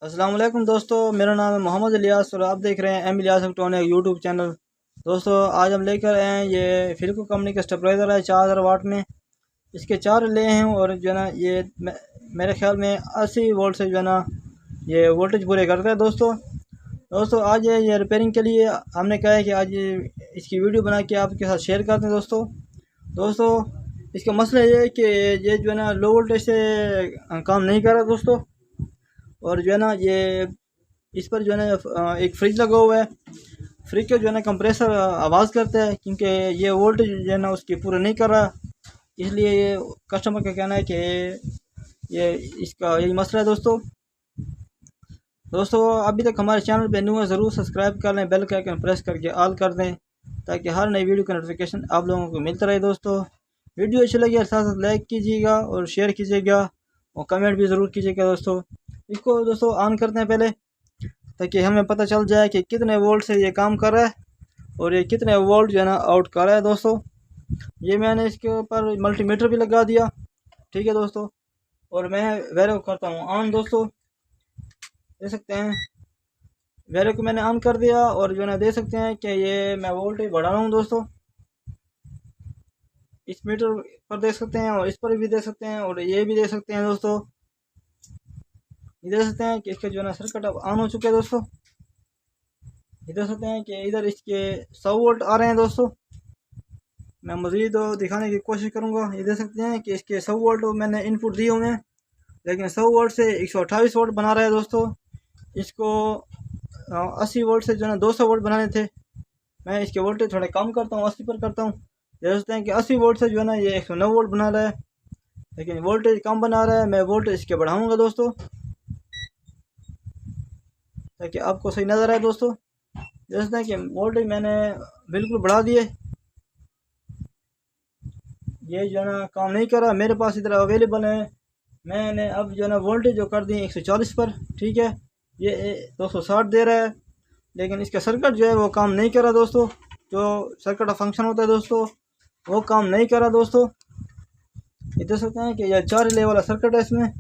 अस्सलाम वालेकुम दोस्तों, मेरा नाम है मोहम्मद इलियास और आप देख रहे हैं M Ilyas electronic YouTube channel. दोस्तों आज हम लेकर आए हैं ये फिल्को कंपनी का स्टेबलाइज़र है 4000 वाट में। इसके 4 रिले हैं और जो है ना ये मेरे ख्याल में 80 वोल्ट से जो है ना ये वोल्टेज पूरे करता है। दोस्तों आज ये रिपेयरिंग के लिए हमने कहा है कि आज इसकी वीडियो बना के आपके साथ शेयर करते हैं। दोस्तों इसका मसला ये है कि ये जो है ना लो वोल्टेज से काम नहीं कर रहा दोस्तों। और जो है ना ये इस पर जो है ना एक फ्रिज लगा हुआ है। फ्रिज का जो है ना कंप्रेसर आवाज़ करता है क्योंकि ये वोल्टेज जो है ना उसकी पूरा नहीं कर रहा, इसलिए ये कस्टमर का कहना है कि ये इसका यही मसला है। दोस्तों अभी तक हमारे चैनल पे न्यू है, ज़रूर सब्सक्राइब कर लें, बेल का आइकन प्रेस करके ऑल कर दें ताकि हर नई वीडियो का नोटिफिकेशन आप लोगों को मिलता रहे। दोस्तों वीडियो अच्छी लगी और साथ साथ लाइक कीजिएगा और शेयर कीजिएगा और कमेंट भी ज़रूर कीजिएगा। इसको दोस्तों ऑन करते हैं पहले ताकि हमें पता चल जाए कि कितने वोल्ट से ये काम कर रहा है और ये कितने वोल्ट जो है ना आउट कर रहा है। दोस्तों ये मैंने इसके ऊपर मल्टीमीटर भी लगा दिया, ठीक है दोस्तों। और मैं वेरो करता हूँ ऑन। दोस्तों देख सकते हैं वेरो को मैंने ऑन कर दिया और जो है ना देख सकते हैं कि ये मैं वोल्टेज बढ़ा रहा हूँ। दोस्तों इस मीटर पर देख सकते हैं और इस पर भी देख सकते हैं और ये भी देख सकते हैं। दोस्तों ये देख सकते हैं कि इसका जो है ना सर्किट अब ऑन हो चुका है। दोस्तों ये देख सकते हैं कि इधर इसके 100 वोल्ट आ रहे हैं। दोस्तों मैं मज़ीद दिखाने की कोशिश करूंगा। ये देख सकते हैं कि इसके 100 वोल्ट मैंने इनपुट दिए हुए हैं, लेकिन 100 वोल्ट से 128 वोल्ट बना रहा है। दोस्तों इसको 80 वोल्ट से जो है ना 200 वोल्ट बनाने थे। मैं इसके वोल्टेज थोड़े कम करता हूँ, 80 पर करता हूँ। देख सकते हैं कि 80 वोल्ट से जो है ना ये 109 वोल्ट बना रहा है, लेकिन वोल्टेज कम बना रहा है। मैं वोल्टेज इसके बढ़ाऊँगा दोस्तों ताकि आपको सही नज़र आए। दोस्तों जैसे कि वोल्टेज मैंने बिल्कुल बढ़ा दिए, ये जो है ना काम नहीं कर रहा। मेरे पास इधर अवेलेबल है, मैंने अब जो है ना वोल्टेज जो कर दी 140 पर, ठीक है। ये 260 दे रहा है, लेकिन इसका सर्किट जो है वो काम नहीं कर रहा। दोस्तों जो सर्किट का फंक्शन होता है दोस्तों वो काम नहीं कर रहा। दोस्तों ये देख सकते हैं कि यह 4 रिले वाला सर्किट है। इसमें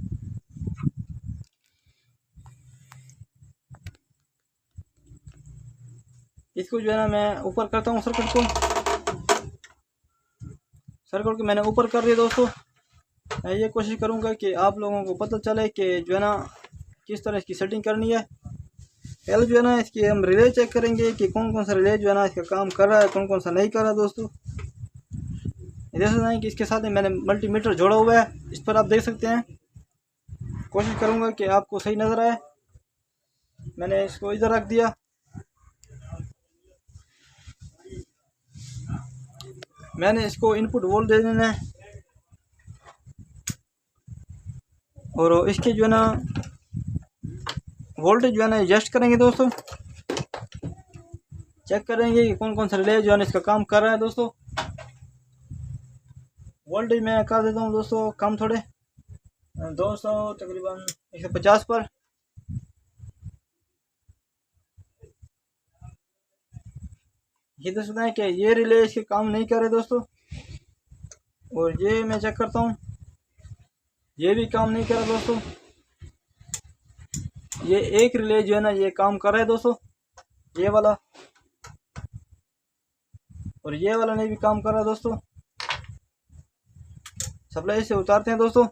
इसको जो है ना मैं ऊपर करता हूँ, सर्किट को मैंने ऊपर कर दिया। दोस्तों मैं ये कोशिश करूँगा कि आप लोगों को पता चले कि जो है ना किस तरह इसकी सेटिंग करनी है। पहले जो है ना इसकी हम रिले चेक करेंगे कि कौन कौन सा रिले जो है ना इसका काम कर रहा है, कौन कौन सा नहीं कर रहा। दोस्तों देख सकते हैं कि इसके साथ में मैंने मल्टीमीटर जोड़ा हुआ है, इस पर आप देख सकते हैं। कोशिश करूँगा कि आपको सही नज़र आए। मैंने इसको इधर रख दिया, मैंने इसको इनपुट वोल्ट दे देना है और इसके जो है ना वोल्टेज जो है ना एडजस्ट करेंगे। दोस्तों चेक करेंगे कि कौन कौन सा रिले जो है ना इसका काम कर रहा है। दोस्तों वोल्टेज मैं कर देता हूँ दोस्तों कम थोड़े, 200 तकरीबन 150 पर। ये देख सकते हैं कि ये रिले इसके काम नहीं कर रहे। दोस्तों और ये मैं चेक करता हूँ, ये भी काम नहीं कर रहा। दोस्तों ये एक रिले जो है ना ये काम कर रहा है दोस्तों, ये वाला, और ये वाला नहीं भी काम कर रहा है। दोस्तों सप्लाई से उतारते हैं दोस्तों,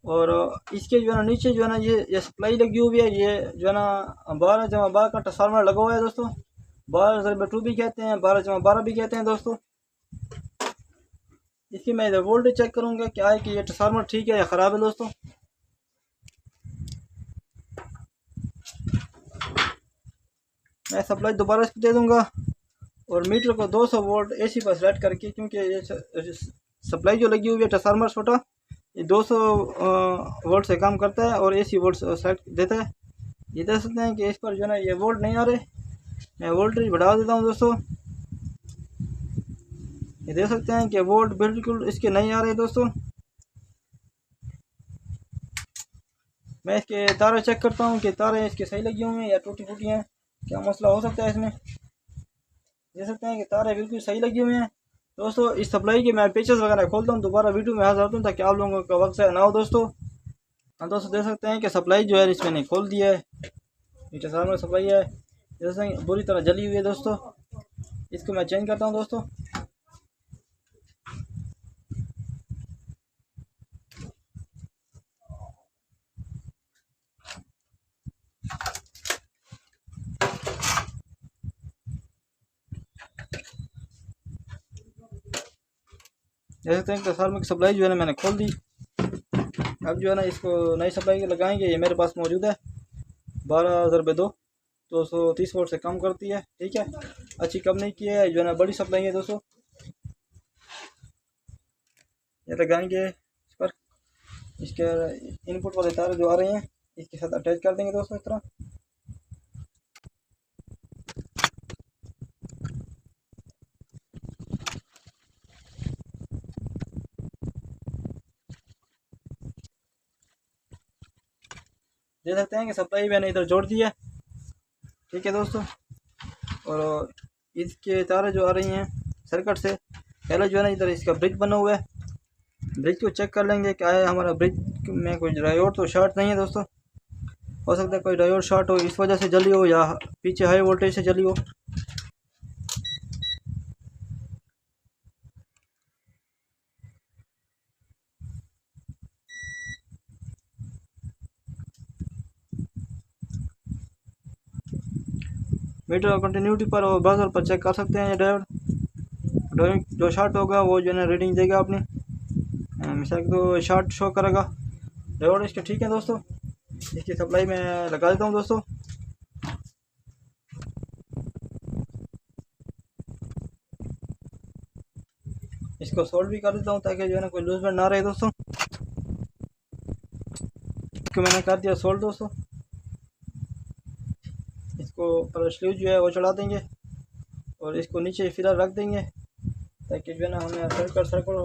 और इसके जो है ना नीचे जो है ना ये सप्लाई लगी हुई है। ये जो है ना 12/12 का ट्रांसफार्मर लगा हुआ है। दोस्तों 12/2 भी कहते हैं, 12/12 भी कहते हैं। दोस्तों इसकी मैं इधर वोल्टेज चेक करूँगा क्या है कि ये ट्रांसफार्मर ठीक है या ख़राब है। दोस्तों मैं सप्लाई दोबारा इसको दे दूँगा और मीटर को 200 वोल्ट AC पर सेलेक्ट करके, क्योंकि ये सप्लाई जो लगी हुई है ट्रांसफार्मर छोटा ये 200 वोल्ट से काम करता है और AC वोल्ट सेलेक्ट देता है। ये देख सकते हैं कि इस पर जो है ना ये वोल्ट नहीं आ रहे, मैं वोल्टेज बढ़ा देता हूँ। दोस्तों ये देख सकते हैं कि वोल्ट बिल्कुल इसके नहीं आ रहे। दोस्तों मैं इसके तारे चेक करता हूँ कि तारे इसके सही लगी हुई हैं या टूटी फूटी हैं, क्या मसला हो सकता है इसमें। देख सकते हैं कि तारे बिल्कुल सही लगी हुई हैं। दोस्तों इस सप्लाई के मैं पेचेस वगैरह खोलता हूँ, दोबारा वीडियो में हाजिर होता हूँ ताकि आप लोगों का वक्त से ना हो। दोस्तों हाँ दोस्तों देख सकते हैं कि सप्लाई जो है इसमें नहीं खोल दिया है। ये ट्रांसफार्मर सप्लाई है जैसे बुरी तरह जली हुई है दोस्तों। इसको मैं चेंज करता हूँ दोस्तों। देख सकते हैं ट्रांसफार्मर की सप्लाई जो है ना मैंने खोल दी। अब जो है ना इसको नई सप्लाई लगाएंगे। ये मेरे पास मौजूद है 12/2 230 वोल्ट से कम करती है। ठीक है, अच्छी कंपनी की है जो है ना, बड़ी सप्लाई है दोस्तों। ये लगाएंगे इस पर। इसके इनपुट वाले तार जो आ रहे हैं इसके साथ अटैच कर देंगे दोस्तों इस तरह। देख सकते हैं कि सप्लाई मैंने इधर जोड़ दी है। ठीक है दोस्तों, और इसके तारें जो आ रही हैं सर्किट से, पहले जो है ना इधर इसका ब्रिज बना हुआ है। ब्रिज को चेक कर लेंगे क्या है हमारा ब्रिज में कोई डायोड तो शॉर्ट नहीं है दोस्तों। हो सकता है कोई डायोड शॉर्ट हो, इस वजह से जली हो या पीछे हाई वोल्टेज से जली हो। मीटर कंटिन्यूटी पर और बजर पर चेक कर सकते हैं। ये डायोड जो शॉर्ट होगा वो जो है ना रीडिंग देगा अपनी। मिसाल तो शॉर्ट शो करेगा डायोड इसके। ठीक है दोस्तों, इसकी सप्लाई मैं लगा देता हूँ दोस्तों। इसको सोल्ड भी कर देता हूँ ताकि जो है ना कोई लूजमेंट ना रहे दोस्तों। इसको मैंने कर दिया सोल्ड दोस्तों। इसको पर स्लीव जो है वो चढ़ा देंगे और इसको नीचे फिलहाल रख देंगे ताकि जो है ना हमें सर्कल तो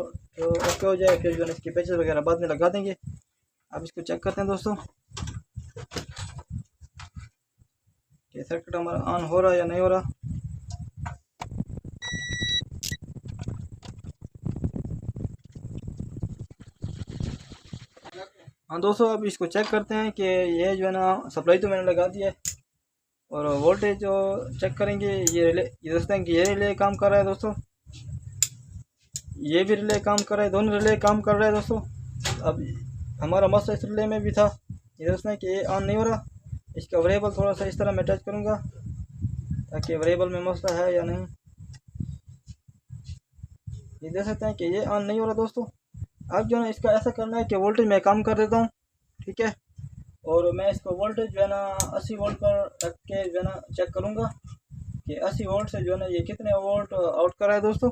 ओके हो जाए। फिर जो है इसके पेचेस वगैरह बाद में लगा देंगे। अब इसको चेक करते हैं दोस्तों कि सर्किट हमारा ऑन हो रहा है या नहीं हो रहा। हाँ दोस्तों, अब इसको चेक करते हैं कि ये जो है ना सप्लाई तो मैंने लगा दिया है और वोल्टेज जो चेक करेंगे ये रिले, ये दोस्तों कि ये रिले काम कर रहा है दोस्तों, ये भी रिले काम कर रहा है, दोनों रिले काम कर रहा है दोस्तों। अब हमारा मसला इस रिले में भी था, ये दोस्तों कि ये ऑन नहीं हो रहा। इसका वेरिएबल थोड़ा सा इस तरह मैं टच करूँगा ताकि वेरिएबल में मसला है या नहीं। ये देख सकते हैं कि ये ऑन नहीं हो रहा दोस्तों। अब जो है इसका ऐसा करना है कि वोल्टेज मैं कम कर देता हूँ। ठीक है, और मैं इसको वोल्टेज जो है ना 80 वोल्ट पर रख के जो है ना चेक करूँगा कि 80 वोल्ट से जो है ना ये कितने वोल्ट आउट कर रहा है दोस्तों।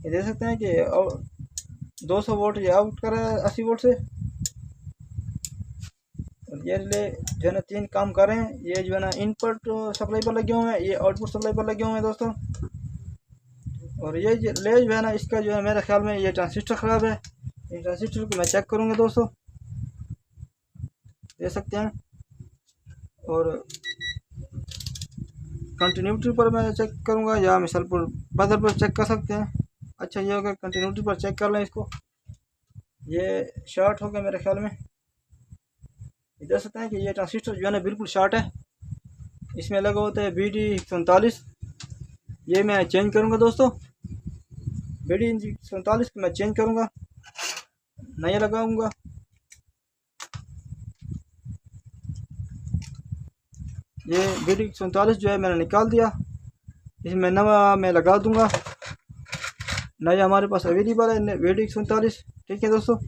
ये देख सकते हैं कि 200 वोल्ट ये आउट कर रहा है 80 वोल्ट से। और ये रिले जो है ना 3 काम कर रहे हैं। ये जो है ना इनपुट सप्लाई पर लगे हुए हैं, ये आउटपुट सप्लाई पर लगे हुए हैं दोस्तों। और ये रिले जो है ना इसका जो है मेरे ख्याल में ये ट्रांजिस्टर ख़राब है। इन ट्रांजिस्टर को मैं चेक करूँगा दोस्तों, देख सकते हैं। और कंटिन्यूटी पर मैं चेक करूँगा या मिसाल पर बदल पर चेक कर सकते हैं। अच्छा ये होगा कंटिन्यूटी पर चेक कर लें इसको। ये शॉर्ट हो गया मेरे ख्याल में। ये देख सकते हैं कि ये ट्रांजिस्टर जो है ना बिल्कुल शॉर्ट है। इसमें लगा होता है BD47। ये मैं चेंज करूँगा दोस्तों। BD47 को मैं चेंज करूँगा, नया लगाऊंगा। ये BD47 जो है मैंने निकाल दिया, इसमें नवा मैं लगा दूंगा। नया हमारे पास अवेलेबल है BD47। ठीक है दोस्तों,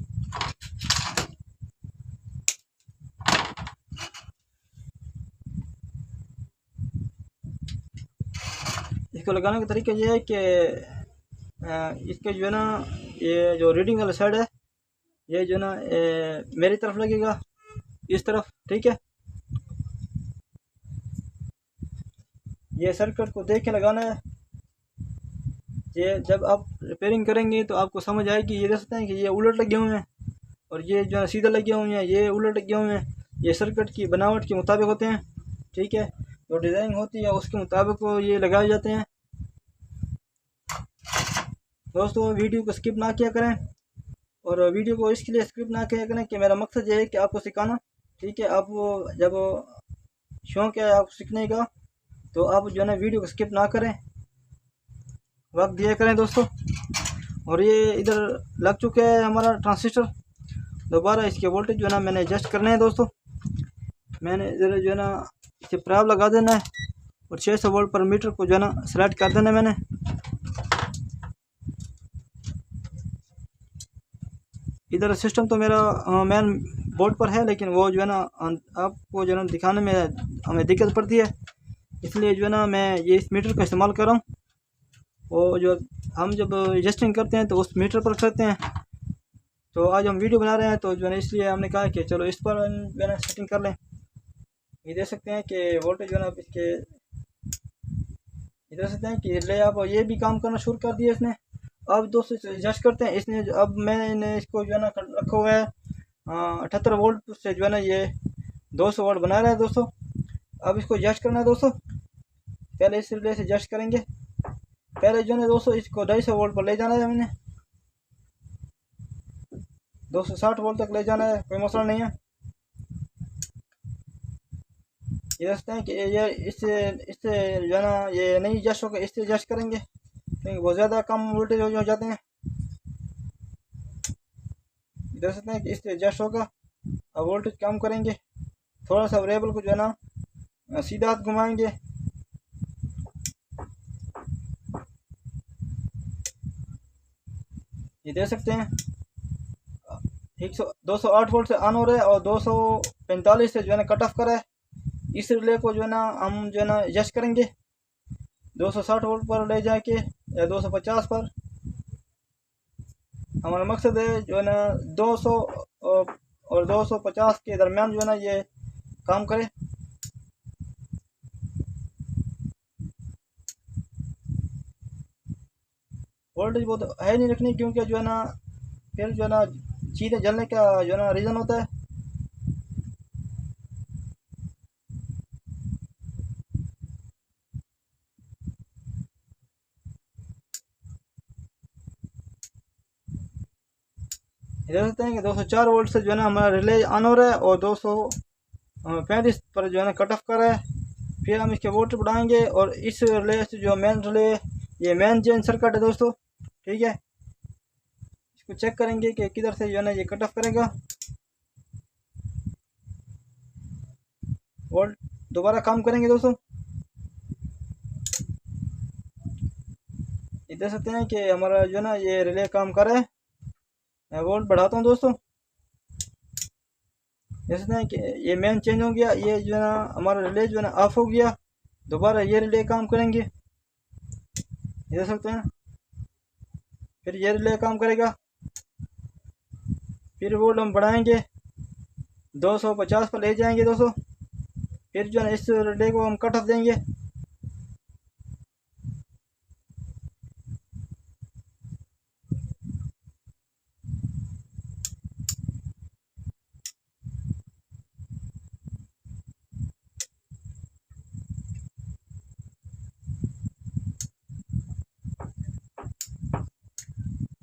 इसको लगाने का तरीका ये है कि इसके जो है ना ये जो रीडिंग वाला साइड है ये जो है ना मेरी तरफ लगेगा इस तरफ। ठीक है, ये सर्किट को देख के लगाना है। ये जब आप रिपेयरिंग करेंगे तो आपको समझ आएगी। ये देख सकते हैं कि ये उलट लगे हुए हैं और ये जो है सीधा लगे हुए हैं, ये उलट लगे हुए हैं। ये सर्किट की बनावट के मुताबिक होते हैं। ठीक है, जो डिज़ाइन होती है उसके मुताबिक ये लगाए जाते हैं दोस्तों। वीडियो को स्किप ना किया करें और वीडियो को इसके लिए स्क्रिप्ट ना किया करें कि मेरा मकसद ये है कि आपको सिखाना। ठीक है, आप जब शौक है आपको सीखने का तो आप जो है ना वीडियो को स्किप ना करें, वक्त दिया करें दोस्तों। और ये इधर लग चुका है हमारा ट्रांजिस्टर। दोबारा इसके वोल्टेज जो है ना मैंने एडजस्ट करने हैं दोस्तों। मैंने इधर जो है ना इसे प्राइब लगा देना है और 600 वोल्ट पर मीटर को जो है ना सेलेक्ट कर देना है मैंने। इधर सिस्टम तो मेरा मेन बोर्ड पर है, लेकिन वो जो है ना आपको जो है ना दिखाने में हमें दिक्कत पड़ती है, इसलिए जो है ना मैं ये इस मीटर का इस्तेमाल कर रहा हूँ। वो जो हम जब एडजस्टिंग करते हैं तो उस मीटर पर करते हैं। तो आज हम वीडियो बना रहे हैं तो जो है ना इसलिए हमने कहा कि चलो इस पर जो है ना सेटिंग कर लें। ये देख सकते हैं कि वोल्टेज जो है ना इसके, ये देख सकते हैं कि रिले आप ये भी काम करना शुरू कर दिया इसने। अब दोस्तों इसे एडजस्ट करते हैं। इसने अब मैंने इसको जो है ना रखा हुआ है 78 वोल्ट से जो है ना ये 200 वोल्ट बना रहा है दोस्तों। अब इसको एडजस्ट करना है दोस्तों। पहले इस रिले से एडजस्ट करेंगे। पहले जो है ना दोस्तों इसको 250 वोल्ट पर ले जाना है, हमने 260 वोल्ट तक ले जाना है, कोई मसला नहीं है। ये देखते हैं कि ये इससे इससे जो है ना ये नहीं एडजस्ट होगा, इससे एडजस्ट करेंगे क्योंकि बहुत ज़्यादा कम वोल्टेज हो जाते हैं। देख सकते हैं कि इससे एडजस्ट होगा। अब वोल्टेज कम करेंगे, थोड़ा सा वेरिएबल को जो है ना सीधा हाथ घुमाएंगे। ये देख सकते हैं 208 वोल्ट से ऑन हो रहा है और 245 से जो है ना कट ऑफ कर रहा है। इस रिले को जो है ना हम जो है ना एडजस्ट करेंगे 260 वोल्ट पर ले जाके या 250 पर। हमारा मकसद है जो है ना 200 और 250 के दरमियान जो है ना ये काम करे। वोल्टेज बहुत है नहीं रखनी, क्योंकि जो है ना फिर जो है ना चीज़ें जलने का जो है ना रीज़न होता है। देख सकते हैं कि 204 वोल्ट से जो है ना हमारा रिले ऑन हो रहा है और 235 पर जो है ना कट ऑफ कर रहा है। फिर हम इसके वोल्ट बढ़ाएंगे और इस रिले से जो मेन रिले, ये मेन चेंज सर्किट है दोस्तों। ठीक है, इसको चेक करेंगे कि किधर से जो है ना ये कट ऑफ करेगा। वोल्ट दोबारा काम करेंगे दोस्तों। ये देख सकते हैं कि हमारा जो है ना ये रिले काम कर रहा है। मैं वोल्ट बढ़ाता हूँ दोस्तों। देख सकते हैं कि ये मेन चेंज हो गया, ये जो है ना हमारा रिले जो है ना ऑफ हो गया। दोबारा ये रिले काम करेंगे, देख सकते हैं। फिर ये रिले काम करेगा, फिर वोल्ट हम बढ़ाएंगे 250 पर ले जाएंगे दोस्तों। फिर जो है ना इस रिले को हम कट ऑफ देंगे।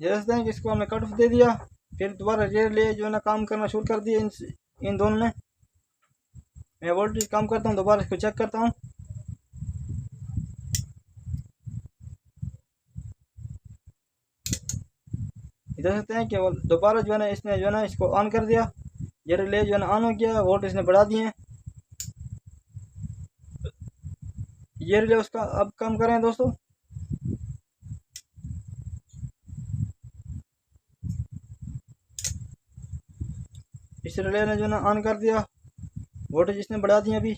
जैसे हैं कि इसको हमने कट ऑफ दे दिया। फिर दोबारा ये रिले जो है ना काम करना शुरू कर दिया इन दोनों ने। मैं वोल्टेज कम करता हूँ, दोबारा इसको चेक करता हूँ। देख सकते हैं कि दोबारा जो है ना इसने जो है ना इसको ऑन कर दिया। ये रिले जो है ना ऑन हो गया, वोल्ट इसने बढ़ा दिए। ये रिले उसका अब कम करें दोस्तों। इस रिले ने जो है ना ऑन कर दिया, वोल्टेज इसने बढ़ा दिया। अभी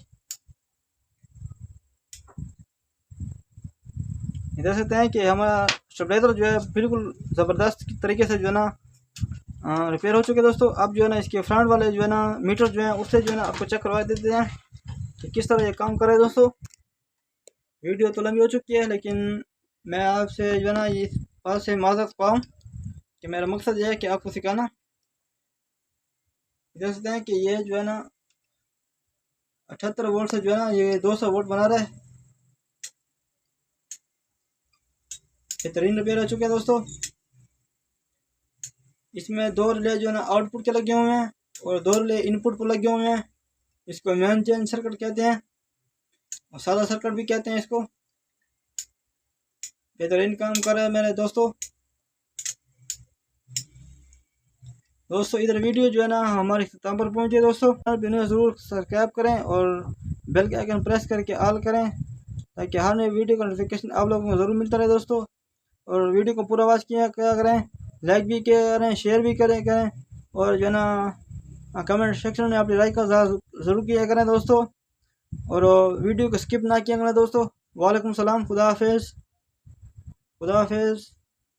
देख सकते हैं कि हमारा स्टेबलाइजर जो है बिल्कुल ज़बरदस्त तरीके से जो है ना रिपेयर हो चुके हैं दोस्तों। अब जो है ना इसके फ्रंट वाले जो है ना मीटर जो है उससे जो है ना आपको चेक करवा देते हैं कि किस तरह ये काम करे दोस्तों। वीडियो तो लंबी हो चुकी है, लेकिन मैं आपसे जो है ना इस बात से माजरत पाऊँ कि मेरा मकसद ये है कि आपको सिखाना। देख सकते हैं कि ये जो है ना 78 वोल्ट से जो है ना ये 200 वोल्ट बना रहा है। बेहतरीन रिपेयर हो चुके हैं दोस्तों। इसमें 2 रिले जो है ना आउटपुट के लगे हुए हैं और 2 रिले इनपुट पर लगे हुए हैं। इसको मेन चेन सर्किट कहते हैं और सादा सर्किट भी कहते हैं इसको। बेहतरीन काम कर रहा है मेरे दोस्तों। इधर वीडियो जो है ना हमारे इख्तिताम पर पहुंचे दोस्तों। वीडियो ज़रूर सब्सक्राइब करें और बेल के आइकन प्रेस करके ऑल करें ताकि हर नई वीडियो का नोटिफिकेशन आप लोगों को ज़रूर मिलता रहे दोस्तों। और वीडियो को पूरा वॉच किया क्या करें, लाइक भी किया करें, शेयर भी करें और जो है ना कमेंट सेक्शन में अपनी राय का ज़रूर किया करें दोस्तों। और वीडियो को स्किप ना किया करें दोस्तों। वालेकुम सलाम, खुदा हाफिज़।